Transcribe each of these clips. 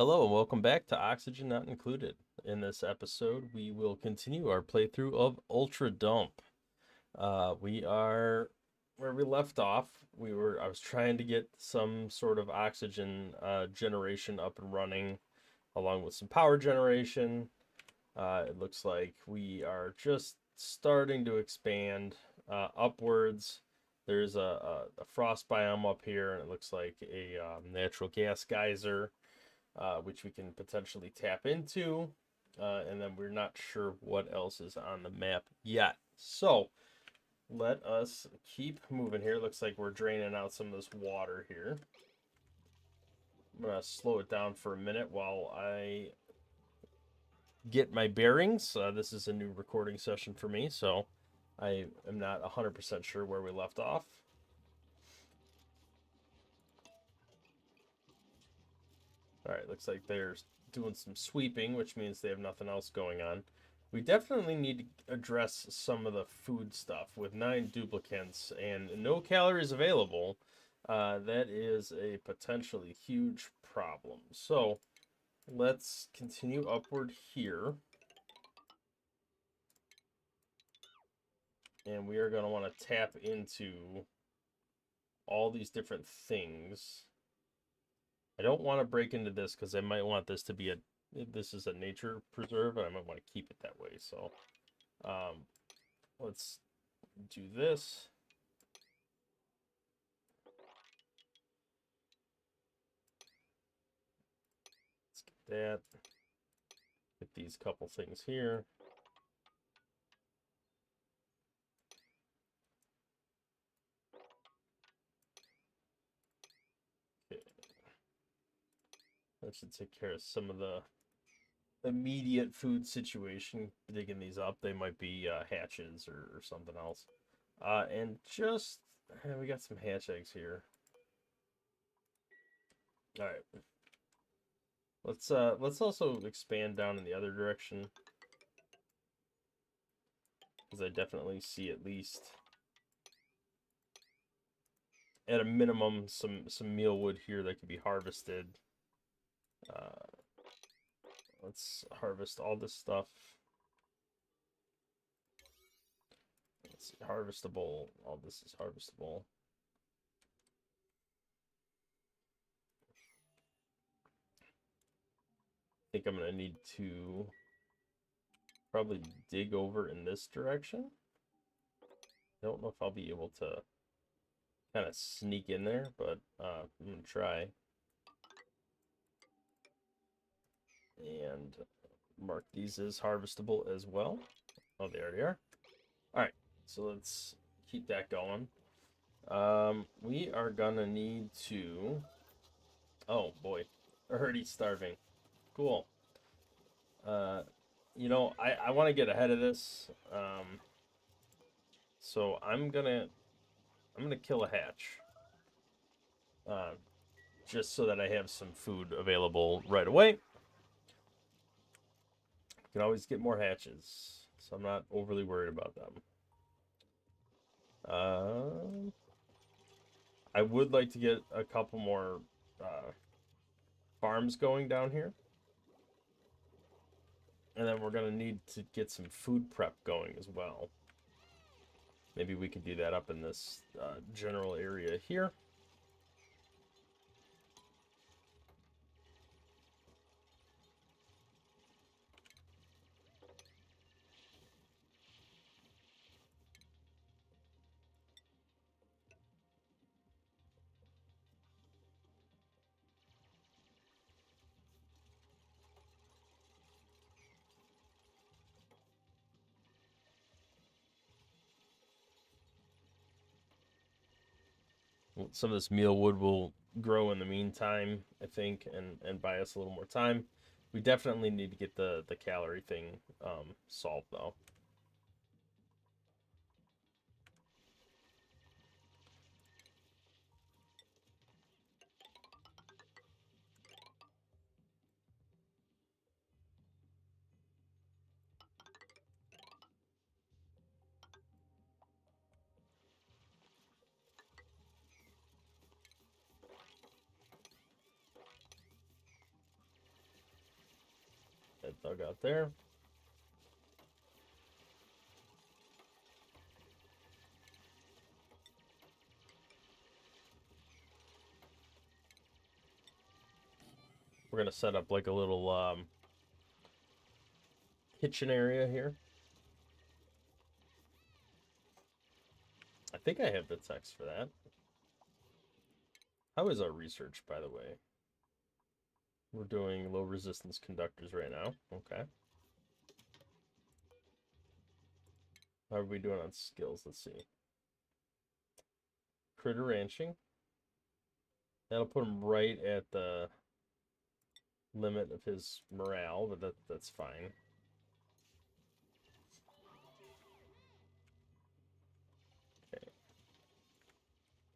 Hello and welcome back to Oxygen Not Included. In this episode, we will continue our playthrough of Ultra Dump. We are where we left off. I was trying to get some sort of oxygen generation up and running, along with some power generation. It looks like we are just starting to expand upwards. There's a frost biome up here, and it looks like a natural gas geyser which we can potentially tap into. And then we're not sure what else is on the map yet. So let us keep moving here. Looks like we're draining out some of this water here. I'm going to slow it down for a minute while I get my bearings. This is a new recording session for me, so I am not 100% sure where we left off. All right, looks like they're doing some sweeping, which means they have nothing else going on. We definitely need to address some of the food stuff. With 9 duplicants and no calories available, that is a potentially huge problem. So let's continue upward here. And we are going to want to tap into all these different things. I don't want to break into this because I might want this to be this is a nature preserve, and I might want to keep it that way. So let's do this. Let's get that. Get these couple things here. Okay. That should take care of some of the immediate food situation. Digging these up, they might be hatches or something else. And just we got some hatch eggs here. All right. Let's also expand down in the other direction, because I definitely see at least at a minimum some mealwood here that could be harvested. Let's harvest all this stuff. Let's see, harvestable. All this is harvestable. I think I'm gonna need to probably dig over in this direction. I don't know if I'll be able to kind of sneak in there, but I'm gonna try. And mark these as harvestable as well. Oh, they already are. All right, so let's keep that going. We are gonna need to. Oh boy, already starving. Cool. I want to get ahead of this. So I'm gonna kill a hatch. Uh, just so that I have some food available right away. Can always get more hatches, so I'm not overly worried about them. I would like to get a couple more farms going down here. And then we're going to need to get some food prep going as well. Maybe we could do that up in this general area here. Some of this mealwood will grow in the meantime, I think, and buy us a little more time. We definitely need to get the calorie thing solved, though. dug out there. We're gonna set up like a little kitchen area here. I think I have the text for that. How is our research, by the way? We're doing low resistance conductors right now. Okay. How are we doing on skills? Let's see. Critter ranching. That'll put him right at the limit of his morale, but that's fine. Okay.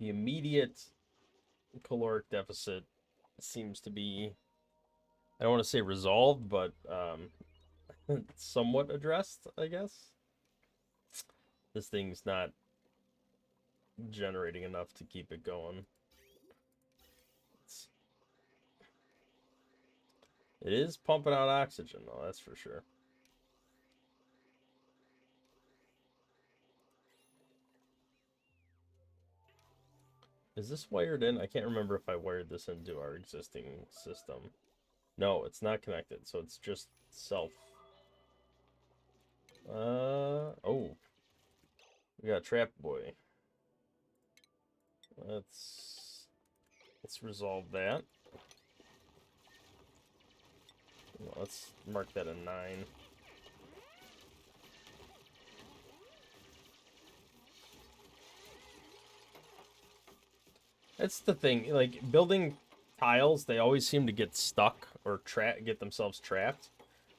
The immediate caloric deficit seems to be, I don't want to say resolved, but somewhat addressed, I guess. This thing's not generating enough to keep it going. It is pumping out oxygen, though, that's for sure. Is this wired in? I can't remember if I wired this into our existing system. No, it's not connected, so it's just self. Oh. We got a trap boy. Let's resolve that. Let's mark that a 9. That's the thing, like, building tiles, they always seem to get stuck or get themselves trapped.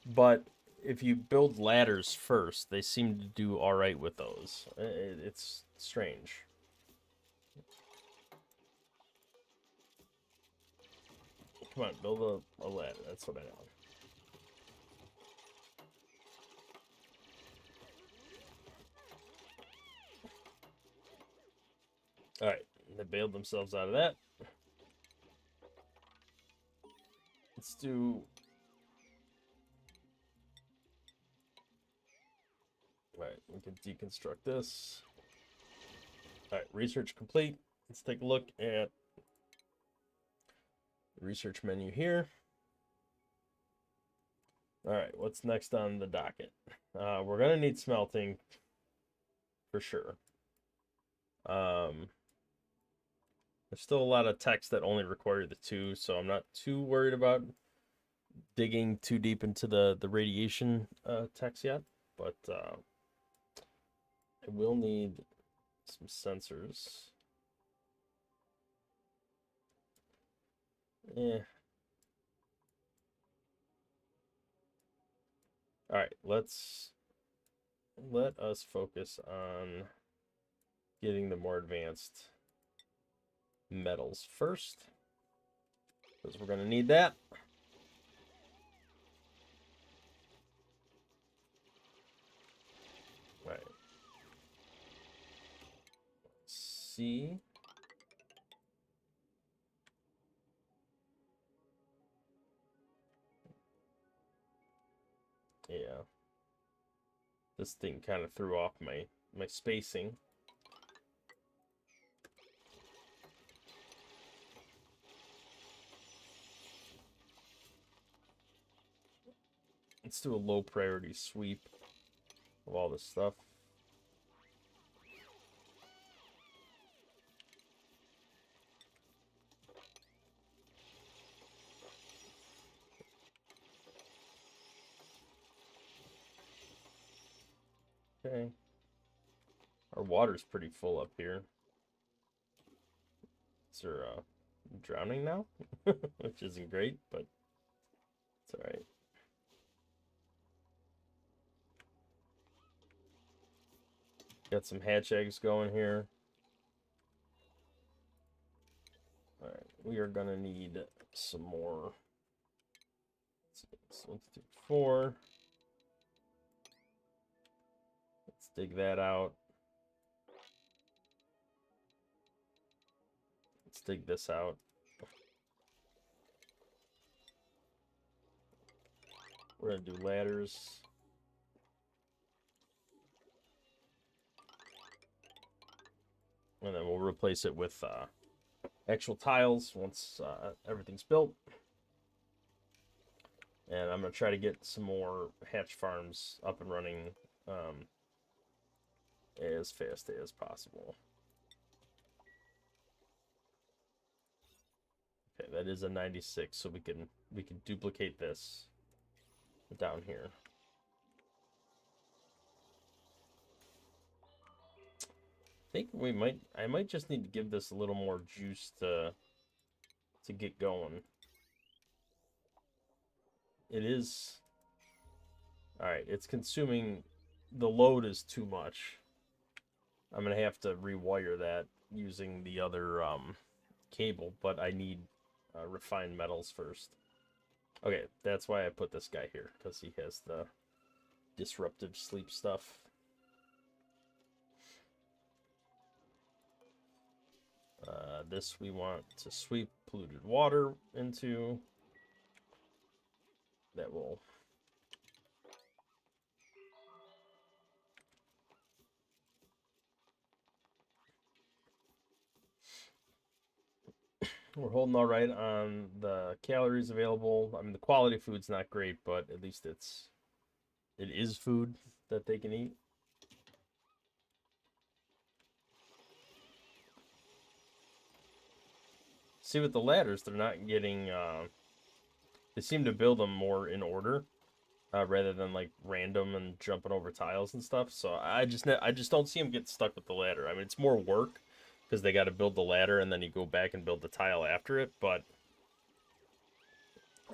But if you build ladders first, they seem to do all right with those. It's strange. Come on, build a ladder. That's what I want. All right, they bailed themselves out of that. Let's do... All right, we can deconstruct this. All right, research complete. Let's take a look at the research menu here. All right, what's next on the docket? We're gonna need smelting for sure. There's still a lot of techs that only require the 2, so I'm not too worried about digging too deep into the radiation techs yet, but I will need some sensors. Yeah. All right, let us focus on getting the more advanced metals first, because we're going to need that. All right. C. Yeah. This thing kind of threw off my spacing. Let's do a low priority sweep of all this stuff. Okay. Our water's pretty full up here. Is there drowning now? Which isn't great, but it's all right. Got some hatch eggs going here. All right, we are gonna need some more. So 1, 2, 3, 4. Let's dig that out. Let's dig this out. We're gonna do ladders. And then we'll replace it with actual tiles once everything's built. And I'm going to try to get some more hatch farms up and running as fast as possible. Okay, that is a 96, so we can duplicate this down here. I think I might just need to give this a little more juice to get going. It is, all right, it's consuming, the load is too much. I'm gonna have to rewire that using the other cable, but I need refined metals first. Okay, that's why I put this guy here, because he has the disruptive sleep stuff. This we want to sweep polluted water into. That will... We're holding all right on the calories available. I mean, the quality of food's not great, but at least it is food that they can eat. See, with the ladders, they're not getting... they seem to build them more in order, rather than like random and jumping over tiles and stuff. So I just don't see them get stuck with the ladder. I mean, it's more work because they got to build the ladder and then you go back and build the tile after it. But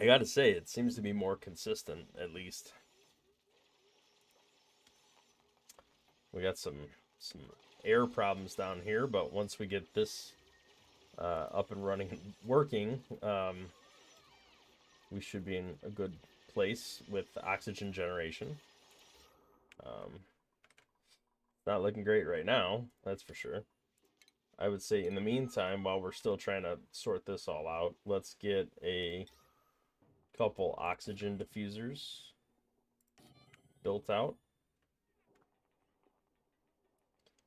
I got to say, it seems to be more consistent, at least. We got some air problems down here, but once we get this up and running and working, we should be in a good place with oxygen generation. Not looking great right now, that's for sure. I would say in the meantime, while we're still trying to sort this all out, let's get a couple oxygen diffusers built out.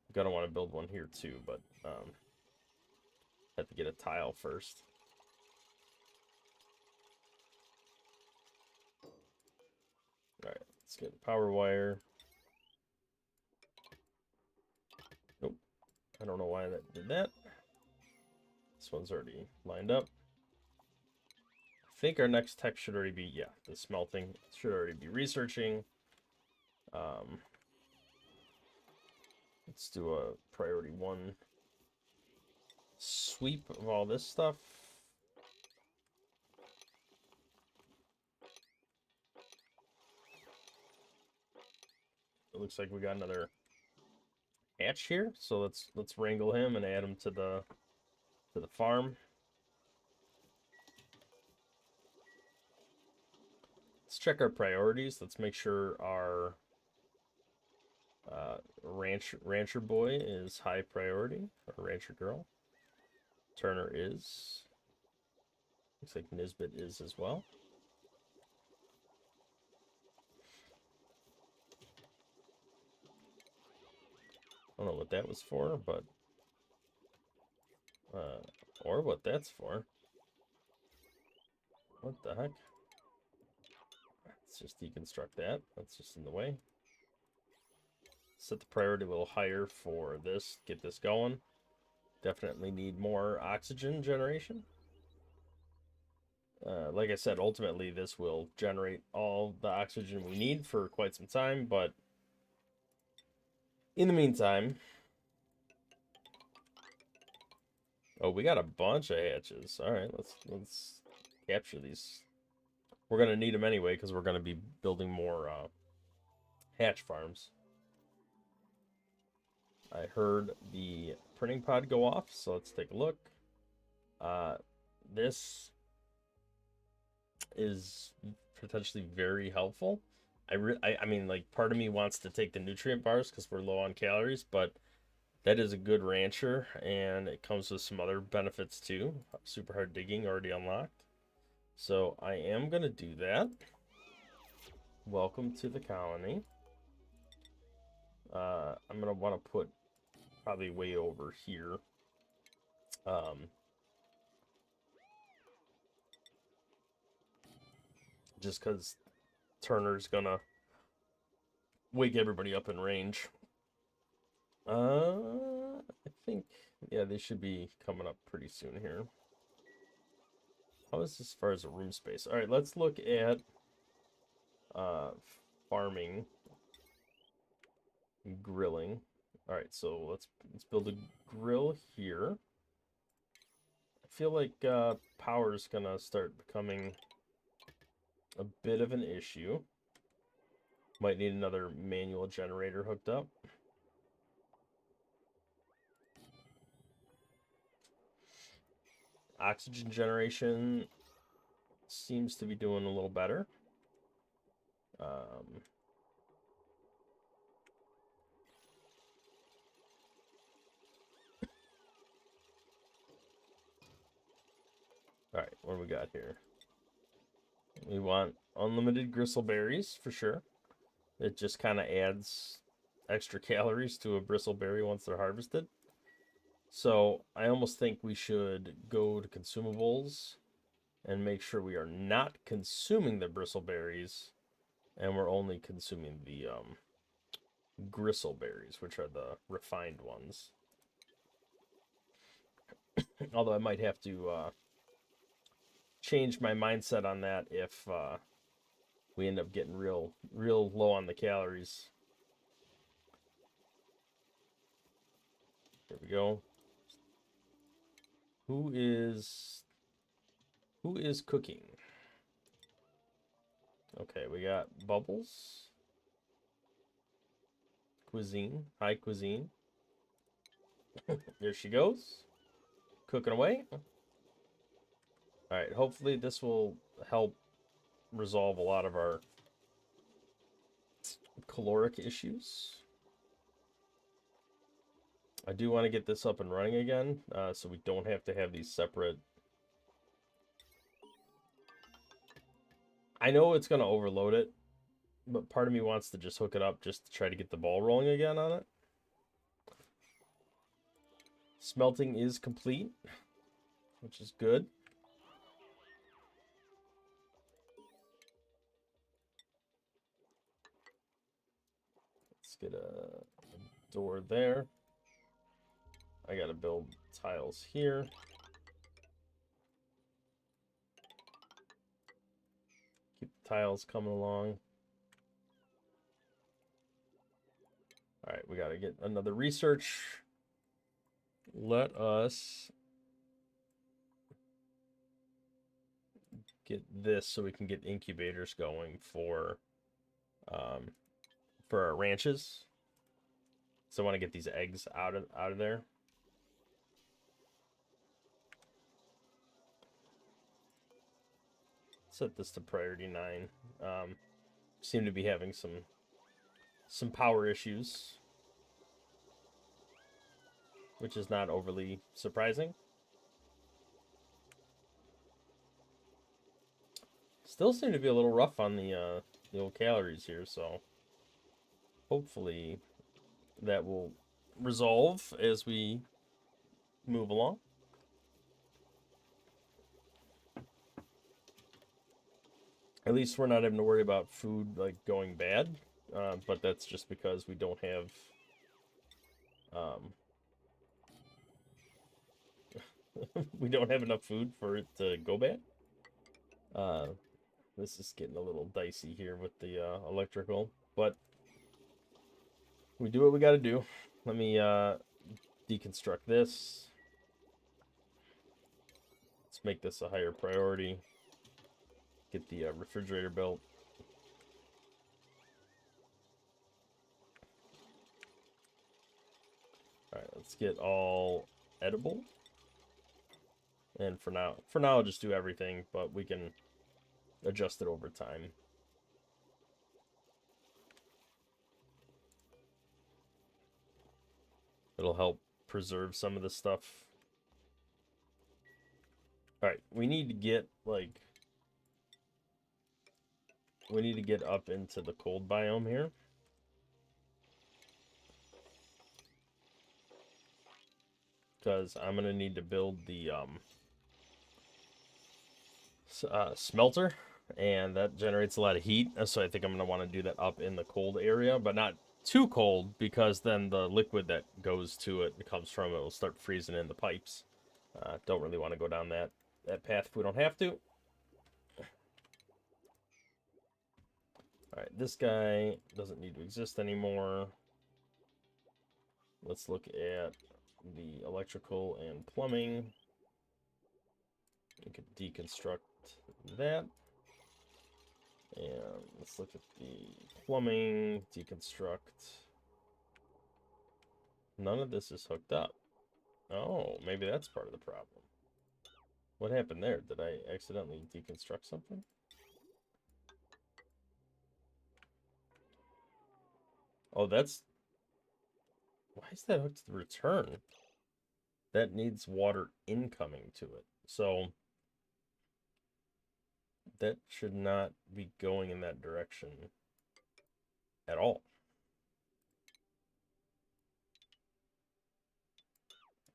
I'm gonna want to build one here too, but have to get a tile first. Alright, let's get a power wire. Nope. I don't know why that did that. This one's already lined up. I think our next tech should already be, yeah, the smelting should already be researching. Let's do a priority 1 sweep of all this stuff. It looks like we got another hatch here, so let's wrangle him and add him to the farm. Let's check our priorities. Let's make sure our rancher boy is high priority, or rancher girl. Turner is. Looks like Nisbet is as well. I don't know what that was for, but or what that's for. What the heck? Let's just deconstruct that. That's just in the way. Set the priority a little higher for this. Get this going. Definitely need more oxygen generation. Like I said, ultimately this will generate all the oxygen we need for quite some time, but in the meantime... Oh, we got a bunch of hatches. All right, let's capture these. We're gonna need them anyway because we're gonna be building more hatch farms. I heard the printing pod go off, so let's take a look. This is potentially very helpful. I mean, like, part of me wants to take the nutrient bars because we're low on calories, but that is a good rancher, and it comes with some other benefits too. Super hard digging already unlocked. So I am going to do that. welcome to the colony. I'm gonna want to put probably way over here. Just because Turner's gonna wake everybody up in range. I think, yeah, they should be coming up pretty soon here. How is this as far as a room space? All right, let's look at farming, grilling. All right, so let's build a grill here. I feel like power is gonna start becoming a bit of an issue. Might need another manual generator hooked up. Oxygen generation seems to be doing a little better. All right, what do we got here? We want unlimited gristleberries for sure. It just kind of adds extra calories to a bristleberry once they're harvested. So I almost think we should go to consumables and make sure we are not consuming the bristleberries, and we're only consuming the gristleberries, which are the refined ones. Although I might have to change my mindset on that if we end up getting real low on the calories. There we go. Who is cooking? Okay, we got Bubbles. Cuisine, high cuisine. There she goes. Cooking away. All right, hopefully this will help resolve a lot of our caloric issues. I do want to get this up and running again, so we don't have to have these separate. I know it's going to overload it, but part of me wants to just hook it up just to try to get the ball rolling again on it. Smelting is complete, which is good. Let's get a door there. I gotta build tiles here. Keep the tiles coming along. All right, we gotta get another research. Let us get this so we can get incubators going for our ranches. So I want to get these eggs out of there. Set this to priority 9. Seem to be having some power issues, which is not overly surprising. Still seem to be a little rough on the old calories here, so hopefully that will resolve as we move along. At least we're not having to worry about food like going bad, but that's just because we don't have we don't have enough food for it to go bad. This is getting a little dicey here with the electrical, but we do what we got to do. Let me deconstruct this. Let's make this a higher priority. Get the refrigerator built. All right, let's get all edible. And for now, I'll just do everything, but we can adjust it over time. It'll help preserve some of the stuff. All right, we need to get like we need to get up into the cold biome here. Because I'm going to need to build the smelter, and that generates a lot of heat. So I think I'm going to want to do that up in the cold area, but not too cold, because then the liquid that goes to it, comes from it, will start freezing in the pipes. Don't really want to go down that path if we don't have to. Alright, this guy doesn't need to exist anymore. Let's look at the electrical and plumbing. We could deconstruct that. And let's look at the plumbing, deconstruct. None of this is hooked up. Oh, maybe that's part of the problem. What happened there? Did I accidentally deconstruct something? Oh, that's... Why is that hooked to the return? That needs water incoming to it. So that should not be going in that direction at all.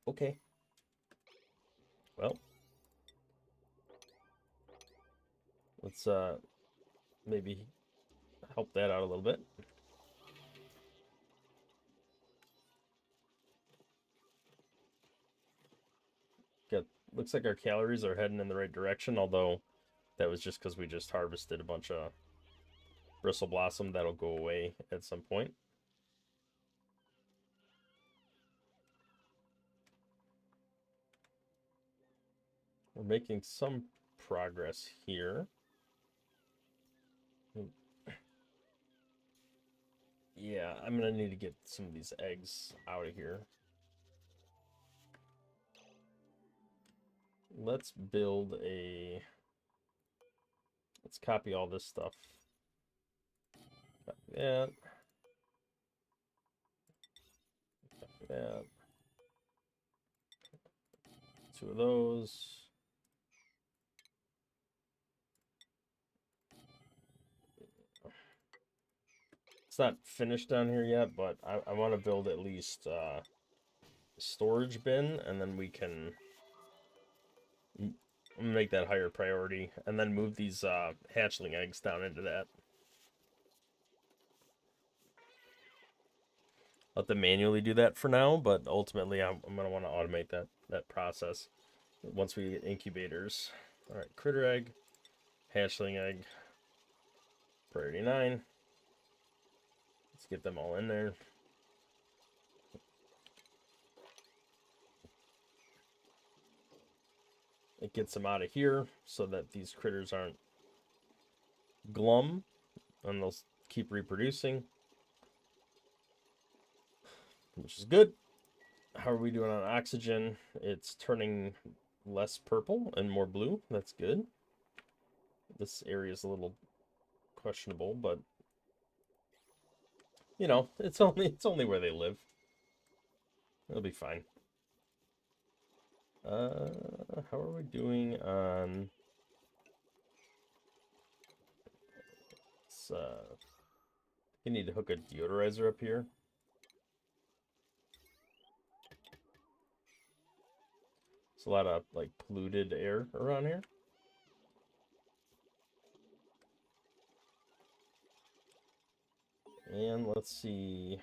Okay. Well, let's maybe help that out a little bit. Looks like our calories are heading in the right direction, although that was just because we just harvested a bunch of bristle blossom. That'll go away at some point. We're making some progress here. Yeah, I'm gonna need to get some of these eggs out of here. Let's build a... Let's copy all this stuff. Copy that. Copy that. 2 of those. It's not finished down here yet, but I want to build at least a storage bin, and then we can make that higher priority, and then move these hatchling eggs down into that. Let them manually do that for now, but ultimately I'm going to want to automate that process once we get incubators. All right, critter egg, hatchling egg, priority 9. Let's get them all in there. It gets them out of here so that these critters aren't glum, and they'll keep reproducing, which is good. How are we doing on oxygen? It's turning less purple and more blue. That's good. This area is a little questionable, but you know, it's only where they live. It'll be fine. How are we doing on... you need to hook a deodorizer up here. There's a lot of like polluted air around here. And let's see.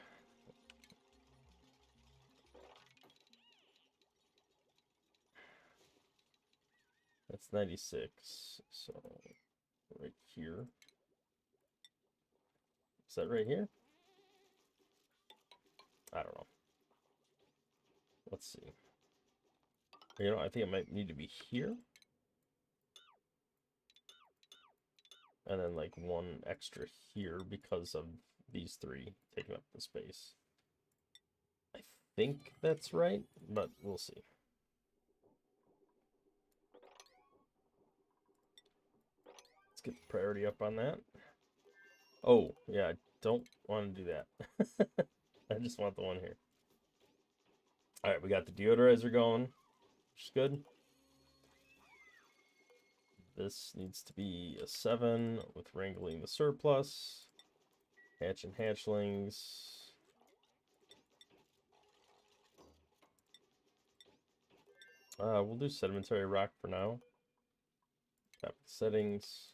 That's 96. So right here. Is that right here? I don't know. Let's see. You know, I think it might need to be here. And then like one extra here because of these 3 taking up the space. I think that's right, but we'll see. Let's get the priority up on that. Oh, yeah, I don't want to do that. I just want the one here. All right, we got the deodorizer going, which is good. This needs to be a 7 with wrangling the surplus. Hatch and hatchlings. We'll do sedimentary rock for now. Copy the settings.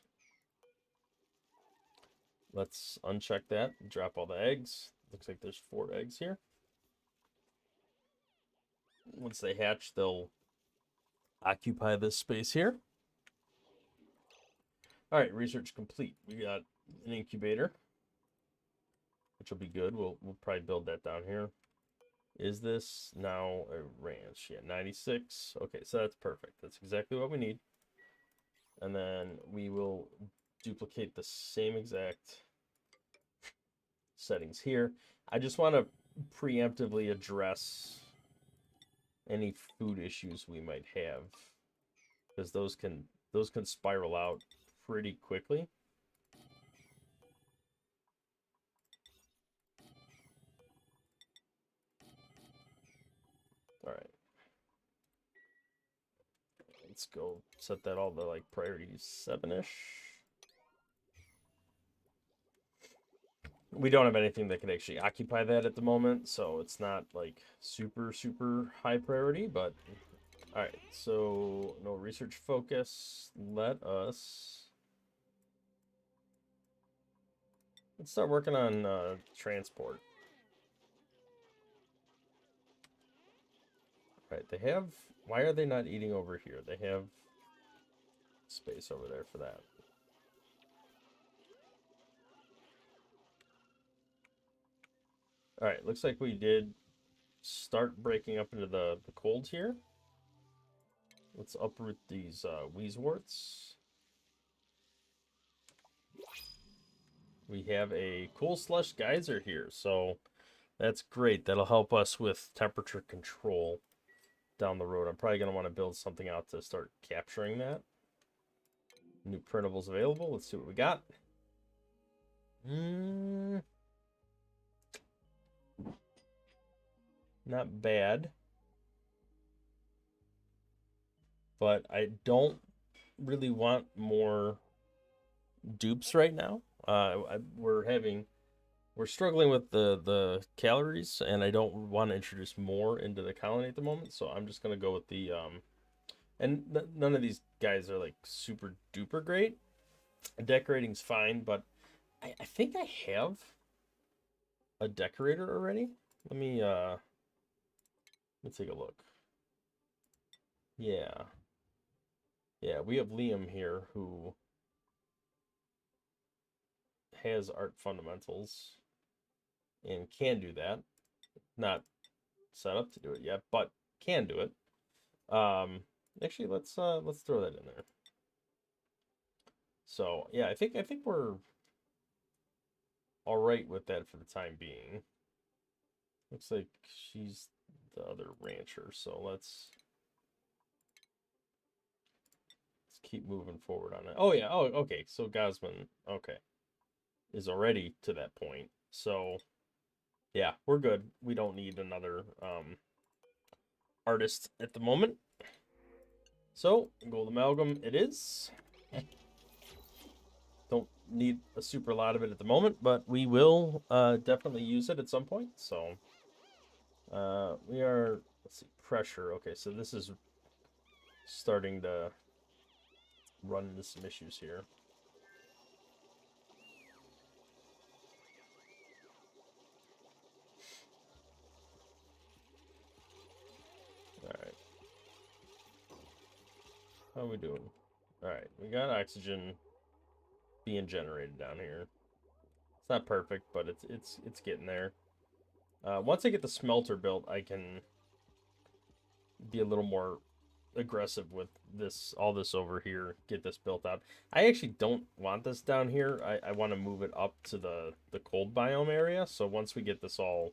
Let's uncheck that. Drop all the eggs. Looks like there's 4 eggs here. Once they hatch, they'll occupy this space here. All right, research complete. We got an incubator, which will be good. We'll probably build that down here. Is this now a ranch? Yeah, 96. Okay, so that's perfect. That's exactly what we need. And then we will duplicate the same exact settings here. I just want to preemptively address any food issues we might have, because those can spiral out pretty quickly. All right. Let's go set that all to like priority 7-ish. We don't have anything that can actually occupy that at the moment, so it's not like super high priority, but all right. So no research focus. Let's start working on transport. All right, they have, why are they not eating over here? They have space over there for that. All right, looks like we did start breaking up into the colds here. Let's uproot these wheezeworts. We have a cool slush geyser here, so that's great. That'll help us with temperature control down the road. I'm probably going to want to build something out to start capturing that. New printables available. Let's see what we got. Not bad. But I don't really want more dupes right now. We're struggling with the calories, and I don't want to introduce more into the colony at the moment. So I'm just gonna go with the and none of these guys are like super duper great. Decorating's fine, but I think I have a decorator already. Let me take a look. Yeah, we have Liam here who has art fundamentals and can do that. Not set up to do it yet, but can do it. Actually, let's throw that in there. So yeah, I think we're all right with that for the time being. Looks like she's the other rancher, so let's keep moving forward on it. Oh yeah, oh okay. So Gosman, okay, is already to that point. So yeah, we're good. We don't need another artist at the moment. So gold amalgam it is. Don't need a super lot of it at the moment, but we will definitely use it at some point. So we are, let's see, pressure. Okay, so this is starting to run into some issues here. All right. How are we doing? All right, we got oxygen being generated down here. It's not perfect, but it's getting there. Once I get the smelter built, I can be a little more aggressive with all this over here, get this built out. I actually don't want this down here. I want to move it up to the cold biome area. So once we get this all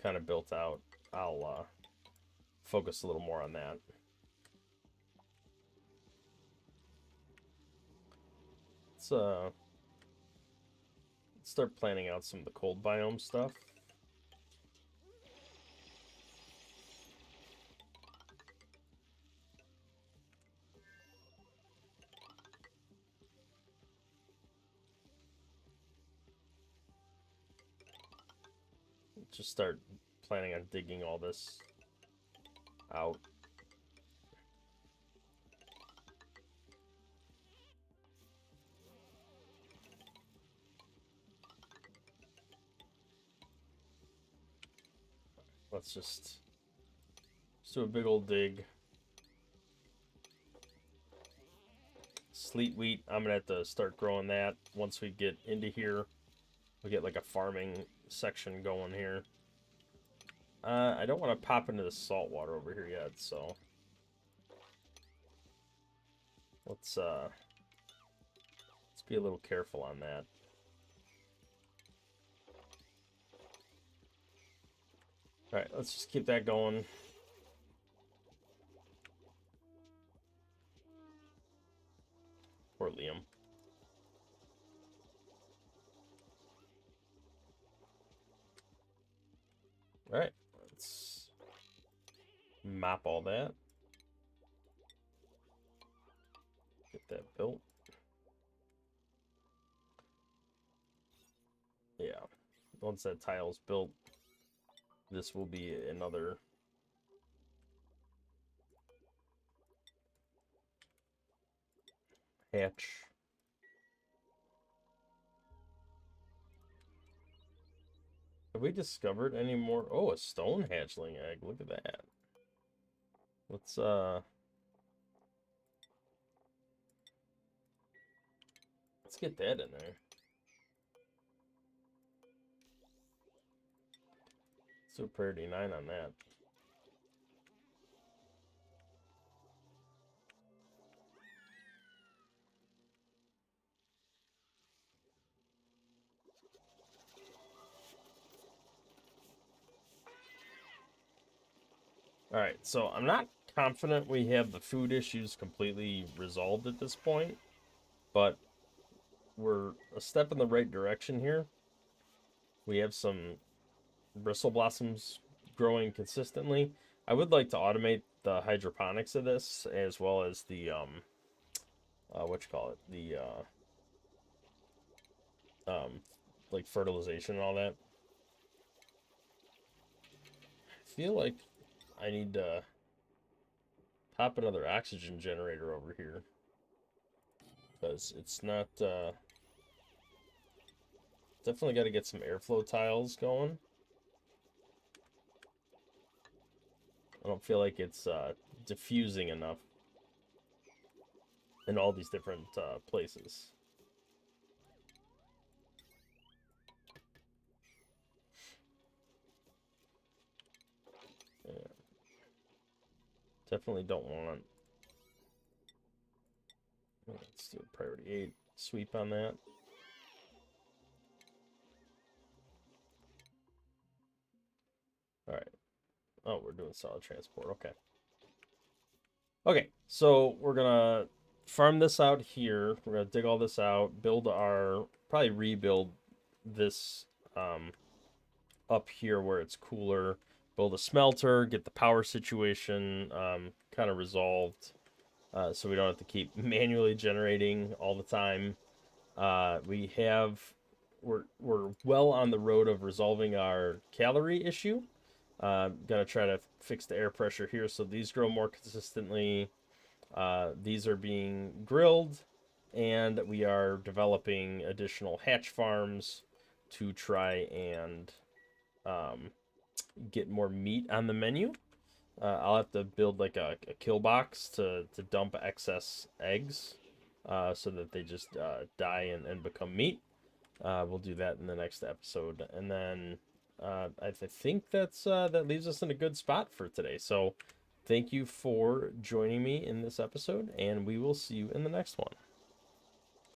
kind of built out, I'll focus a little more on that. Let's start planning out some of the cold biome stuff. just start planning on digging all this out. Let's just do a big old dig. Sleet wheat, I'm gonna have to start growing that once we get into here. We get like a farming section going here. I don't want to pop into the salt water over here yet, so let's be a little careful on that. All right, let's just keep that going. Poor Liam. All right, let's map all that. Get that built. Yeah, once that tile's built, this will be another hatch. Have we discovered any more? Oh, a stone hatchling egg. Look at that. Let's get that in there. So priority 9 on that. All right, so I'm not confident we have the food issues completely resolved at this point, but we're a step in the right direction here. We have some bristle blossoms growing consistently. I would like to automate the hydroponics of this, as well as the what you call it, the like fertilization and all that. I feel like I need to pop another oxygen generator over here, because it's not definitely got to get some airflow tiles going. I don't feel like it's diffusing enough in all these different places. Yeah. Definitely don't want. Let's do a priority 8 sweep on that. All right. Oh, we're doing solid transport. Okay. Okay, so we're gonna farm this out here. We're gonna dig all this out, build our, probably rebuild this up here where it's cooler, build a smelter, get the power situation kind of resolved, so we don't have to keep manually generating all the time. We're well on the road of resolving our calorie issue. Gonna try to fix the air pressure here so these grow more consistently. These are being grilled, and we are developing additional hatch farms to try and get more meat on the menu. I'll have to build like a kill box to dump excess eggs, so that they just die and become meat. We'll do that in the next episode, and then I think that leaves us in a good spot for today. So thank you for joining me in this episode, and we will see you in the next one.